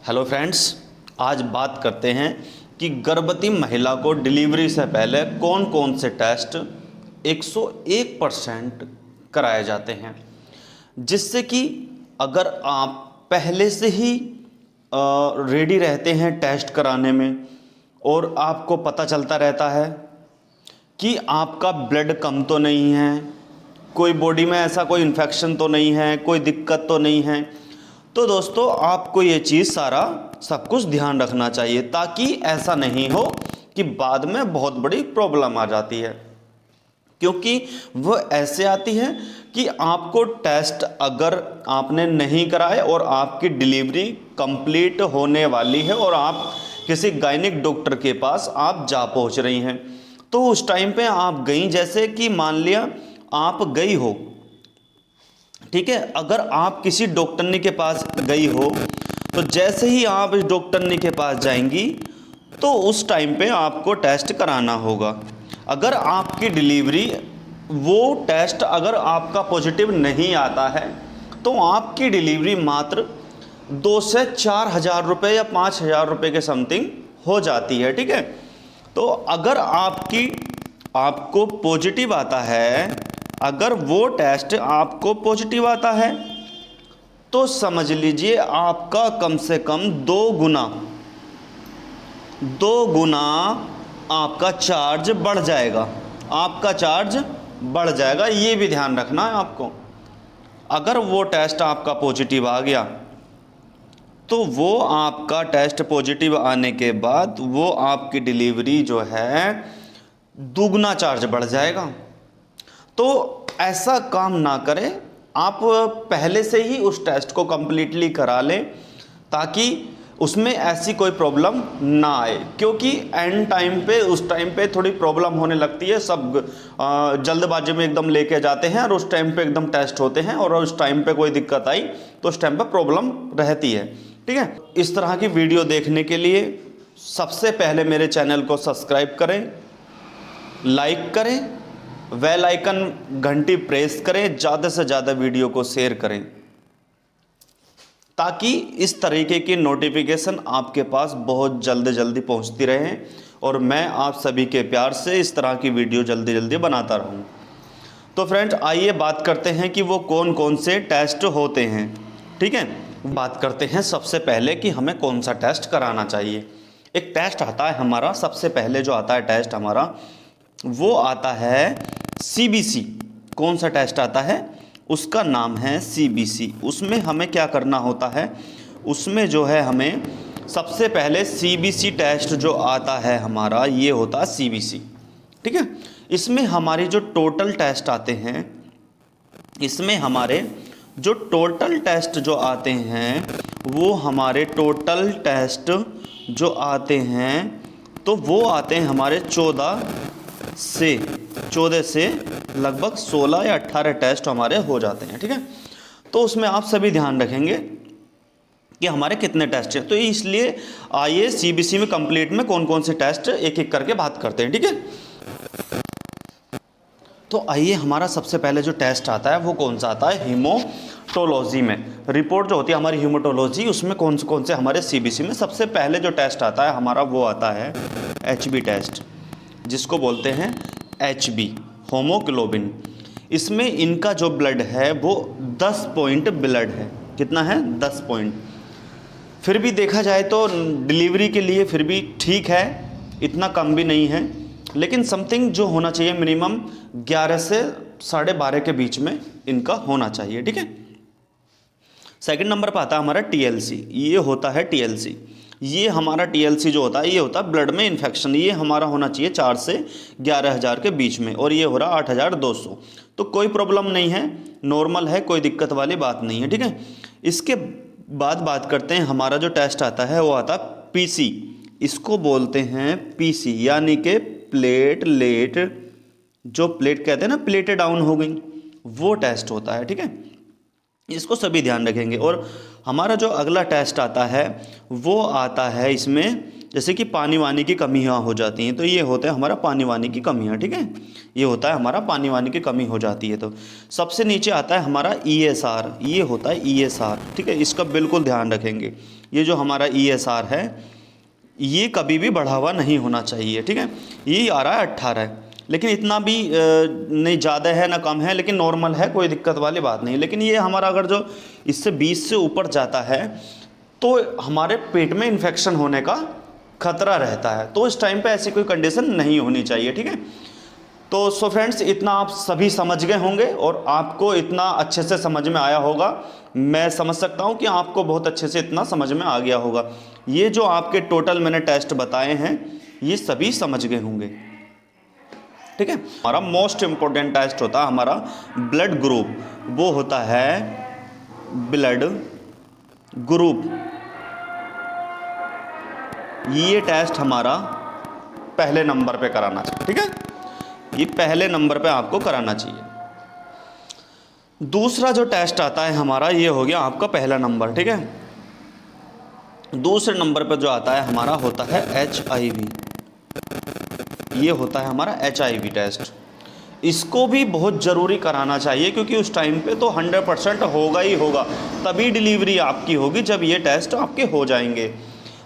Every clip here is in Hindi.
हेलो फ्रेंड्स, आज बात करते हैं कि गर्भवती महिला को डिलीवरी से पहले कौन कौन से टेस्ट 101% कराए जाते हैं, जिससे कि अगर आप पहले से ही रेडी रहते हैं टेस्ट कराने में और आपको पता चलता रहता है कि आपका ब्लड कम तो नहीं है, कोई बॉडी में ऐसा कोई इन्फेक्शन तो नहीं है, कोई दिक्कत तो नहीं है, तो दोस्तों आपको ये चीज़ सारा सब कुछ ध्यान रखना चाहिए ताकि ऐसा नहीं हो कि बाद में बहुत बड़ी प्रॉब्लम आ जाती है। क्योंकि वो ऐसे आती है कि आपको टेस्ट अगर आपने नहीं कराए और आपकी डिलीवरी कंप्लीट होने वाली है और आप किसी गायनिक डॉक्टर के पास आप जा पहुंच रही हैं, तो उस टाइम पे आप गई, जैसे कि मान लिया आप गई हो, ठीक है, अगर आप किसी डॉक्टरनी के पास गई हो तो जैसे ही आप इस डॉक्टरनी के पास जाएंगी तो उस टाइम पे आपको टेस्ट कराना होगा। अगर आपकी डिलीवरी वो टेस्ट अगर आपका पॉजिटिव नहीं आता है तो आपकी डिलीवरी मात्र 2 से 4 हज़ार रुपये या 5 हज़ार रुपये के समथिंग हो जाती है, ठीक है। तो अगर आपको पॉजिटिव आता है, अगर वो टेस्ट आपको पॉजिटिव आता है तो समझ लीजिए आपका कम से कम 2 गुना आपका चार्ज बढ़ जाएगा, आपका चार्ज बढ़ जाएगा। ये भी ध्यान रखना है आपको। अगर वो टेस्ट आपका पॉजिटिव आ गया तो वो आपका टेस्ट पॉजिटिव आने के बाद वो आपकी डिलीवरी जो है दुगना चार्ज बढ़ जाएगा। तो ऐसा काम ना करें, आप पहले से ही उस टेस्ट को कम्प्लीटली करा लें ताकि उसमें ऐसी कोई प्रॉब्लम ना आए। क्योंकि एंड टाइम पे उस टाइम पे थोड़ी प्रॉब्लम होने लगती है, सब जल्दबाजी में एकदम लेके जाते हैं और उस टाइम पे एकदम टेस्ट होते हैं और उस टाइम पे कोई दिक्कत आई तो उस टाइम पे प्रॉब्लम रहती है, ठीक है। इस तरह की वीडियो देखने के लिए सबसे पहले मेरे चैनल को सब्सक्राइब करें, लाइक करें, बेल आइकन घंटी प्रेस करें, ज़्यादा से ज़्यादा वीडियो को शेयर करें ताकि इस तरीके की नोटिफिकेशन आपके पास बहुत जल्दी पहुंचती रहे और मैं आप सभी के प्यार से इस तरह की वीडियो जल्दी बनाता रहूं। तो फ्रेंड्स, आइए बात करते हैं कि वो कौन कौन से टेस्ट होते हैं, ठीक है। बात करते हैं सबसे पहले कि हमें कौन सा टेस्ट कराना चाहिए। एक टेस्ट आता है हमारा, सबसे पहले जो आता है टेस्ट हमारा वो आता है CBC। कौन सा टेस्ट आता है? उसका नाम है CBC। उसमें हमें क्या करना होता है, उसमें जो है हमें सबसे पहले CBC टेस्ट जो आता है हमारा, ये होता है CBC, ठीक है। इसमें हमारे जो टोटल टेस्ट आते हैं, इसमें हमारे जो टोटल टेस्ट जो आते हैं वो हमारे टोटल टेस्ट जो आते हैं तो वो आते हैं हमारे 14 से लगभग 16 या 18 टेस्ट हमारे हो जाते हैं, ठीक है। तो उसमें आप सभी ध्यान रखेंगे कि हमारे कितने टेस्ट हैं। तो इसलिए आइए CBC में कंप्लीट में कौन कौन से टेस्ट एक एक करके बात करते हैं, ठीक है। तो आइए, हमारा सबसे पहले जो टेस्ट आता है वो कौन सा आता है, हीमोटोलॉजी में रिपोर्ट जो होती है हमारी हीमोटोलॉजी, उसमें कौन से हमारे CBC में सबसे पहले जो टेस्ट आता है हमारा वो आता है HB टेस्ट, जिसको बोलते हैं HB, होमोग्लोबिन। इसमें इनका जो ब्लड है वो 10 पॉइंट ब्लड है। कितना है? 10 पॉइंट। फिर भी देखा जाए तो डिलीवरी के लिए फिर भी ठीक है, इतना कम भी नहीं है, लेकिन समथिंग जो होना चाहिए मिनिमम 11 से 12.5 के बीच में इनका होना चाहिए, ठीक है। सेकंड नंबर पर आता है हमारा TLC। ये होता है TLC, ये हमारा TLC जो होता है ये होता है ब्लड में इन्फेक्शन। ये हमारा होना चाहिए 4 से 11 हज़ार के बीच में और ये हो रहा 8,200। तो कोई प्रॉब्लम नहीं है, नॉर्मल है, कोई दिक्कत वाली बात नहीं है, ठीक है। इसके बाद बात करते हैं हमारा जो टेस्ट आता है वो आता है PC। इसको बोलते हैं PC, यानी कि प्लेटलेट, जो प्लेट कहते हैं ना, प्लेटें डाउन हो गई, वो टेस्ट होता है, ठीक है। इसको सभी ध्यान रखेंगे। और हमारा जो अगला टेस्ट आता है वो आता है इसमें, जैसे कि पानी वानी की कमियां हो जाती हैं, तो ये होता है हमारा पानी वानी की कमियां, ठीक है, ये होता है हमारा पानी वानी की कमी हो जाती है। तो सबसे नीचे आता है हमारा ESR, ये होता है ESR, ठीक है, इसका बिल्कुल ध्यान रखेंगे। ये जो हमारा ESR है ये कभी भी बढ़ा हुआ नहीं होना चाहिए, ठीक है। ये आ रहा है 18 है, लेकिन इतना भी नहीं ज़्यादा है ना कम है, लेकिन नॉर्मल है, कोई दिक्कत वाली बात नहीं। लेकिन ये हमारा अगर जो इससे 20 से ऊपर जाता है तो हमारे पेट में इन्फेक्शन होने का खतरा रहता है, तो इस टाइम पे ऐसी कोई कंडीशन नहीं होनी चाहिए, ठीक है। तो सो फ्रेंड्स, इतना आप सभी समझ गए होंगे और आपको इतना अच्छे से समझ में आया होगा। मैं समझ सकता हूँ कि आपको बहुत अच्छे से इतना समझ में आ गया होगा। ये जो आपके टोटल मैंने टेस्ट बताए हैं ये सभी समझ गए होंगे, ठीक है। हमारा मोस्ट इम्पोर्टेंट टेस्ट होता है हमारा ब्लड ग्रुप, वो होता है ब्लड ग्रुप। ये टेस्ट हमारा पहले नंबर पे कराना चाहिए, ठीक है, ये पहले नंबर पे आपको कराना चाहिए। दूसरा जो टेस्ट आता है हमारा ये हो गया आपका पहला नंबर, ठीक है। दूसरे नंबर पे जो आता है हमारा होता है HIV, ये होता है हमारा HIV टेस्ट। इसको भी बहुत ज़रूरी कराना चाहिए क्योंकि उस टाइम पे तो 100% होगा ही होगा, तभी डिलीवरी आपकी होगी जब ये टेस्ट आपके हो जाएंगे।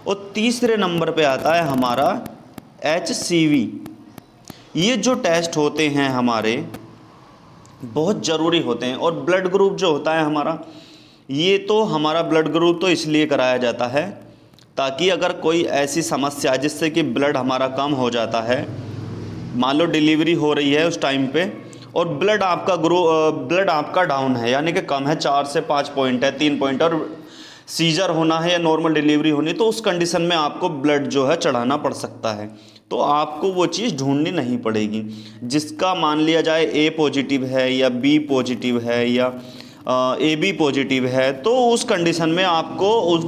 और तीसरे नंबर पे आता है हमारा HCV। ये जो टेस्ट होते हैं हमारे बहुत ज़रूरी होते हैं। और ब्लड ग्रुप जो होता है हमारा, ये तो हमारा ब्लड ग्रुप तो इसलिए कराया जाता है ताकि अगर कोई ऐसी समस्या जिससे कि ब्लड हमारा कम हो जाता है, मान लो डिलीवरी हो रही है उस टाइम पे और ब्लड आपका डाउन है, यानी कि कम है, 4 से 5 पॉइंट है, 3 पॉइंट, और सीजर होना है या नॉर्मल डिलीवरी होनी, तो उस कंडीशन में आपको ब्लड जो है चढ़ाना पड़ सकता है। तो आपको वो चीज़ ढूंढनी नहीं पड़ेगी। जिसका मान लिया जाए A पॉजिटिव है या B पॉजिटिव है या AB पॉजिटिव है, तो उस कंडीशन में आपको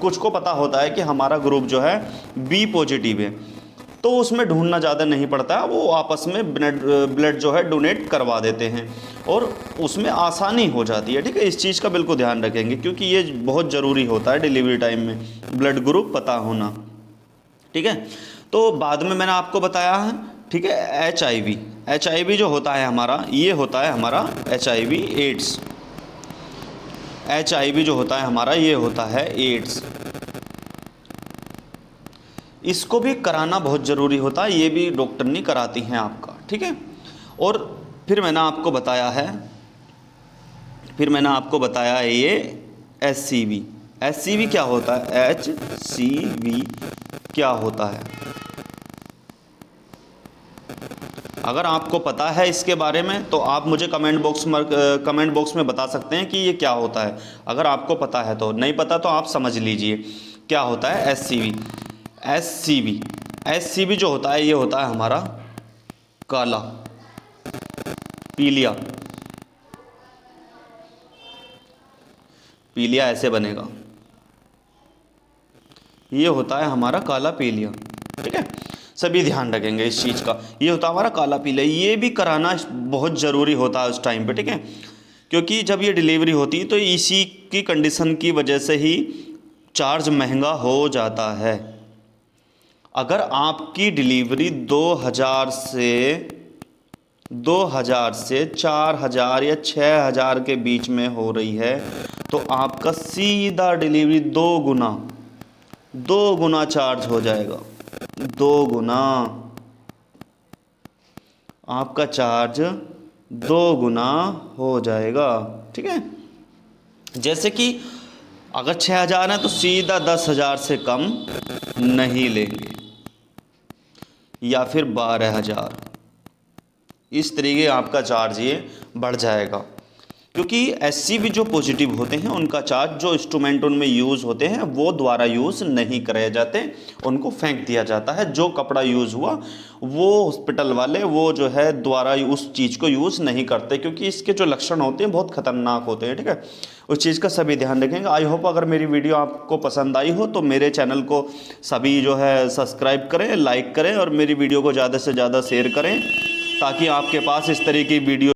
कुछ को पता होता है कि हमारा ग्रुप जो है B पॉजिटिव है, तो उसमें ढूंढना ज़्यादा नहीं पड़ता है, वो आपस में ब्लड जो है डोनेट करवा देते हैं और उसमें आसानी हो जाती है, ठीक है। इस चीज़ का बिल्कुल ध्यान रखेंगे क्योंकि ये बहुत ज़रूरी होता है डिलीवरी टाइम में ब्लड ग्रुप पता होना, ठीक है। तो बाद में मैंने आपको बताया है, ठीक है, HIV जो होता है हमारा, ये होता है हमारा HIV एड्स। HIV जो होता है हमारा ये होता है एड्स। इसको भी कराना बहुत ज़रूरी होता है, ये भी डॉक्टर नहीं कराती हैं आपका, ठीक है। और फिर मैंने आपको बताया है ये HCV क्या होता है, HCV क्या होता है। अगर आपको पता है इसके बारे में तो आप मुझे कमेंट बॉक्स में बता सकते हैं कि ये क्या होता है। अगर आपको पता है, तो नहीं पता तो आप समझ लीजिए क्या होता है HCV जो होता है ये होता है हमारा काला पीलिया ऐसे बनेगा, ये होता है हमारा काला पीलिया, ठीक है। सभी ध्यान रखेंगे इस चीज़ का, ये होता है हमारा काला पीलिया। ये भी कराना बहुत ज़रूरी होता है उस टाइम पे, ठीक है, क्योंकि जब ये डिलीवरी होती है तो इसी की कंडीशन की वजह से ही चार्ज महंगा हो जाता है। अगर आपकी डिलीवरी 2000 से 4000 या 6000 के बीच में हो रही है तो आपका सीधा डिलीवरी 2 गुना चार्ज हो जाएगा, 2 गुना आपका चार्ज 2 गुना हो जाएगा, ठीक है। जैसे कि अगर 6000 है तो सीधा 10,000 से कम नहीं लेंगे या फिर 12,000, इस तरीके आपका चार्ज ये बढ़ जाएगा। क्योंकि HCV जो पॉजिटिव होते हैं उनका चार्ज जो इंस्ट्रूमेंट उनमें यूज़ होते हैं वो द्वारा यूज़ नहीं कराए जाते, उनको फेंक दिया जाता है। जो कपड़ा यूज़ हुआ वो हॉस्पिटल वाले वो जो है द्वारा उस चीज़ को यूज़ नहीं करते, क्योंकि इसके जो लक्षण होते हैं बहुत ख़तरनाक होते हैं, ठीक है। उस चीज़ का सभी ध्यान रखेंगे। आई होप अगर मेरी वीडियो आपको पसंद आई हो तो मेरे चैनल को सभी जो है सब्सक्राइब करें, लाइक करें और मेरी वीडियो को ज़्यादा से ज़्यादा शेयर करें ताकि आपके पास इस तरह की वीडियो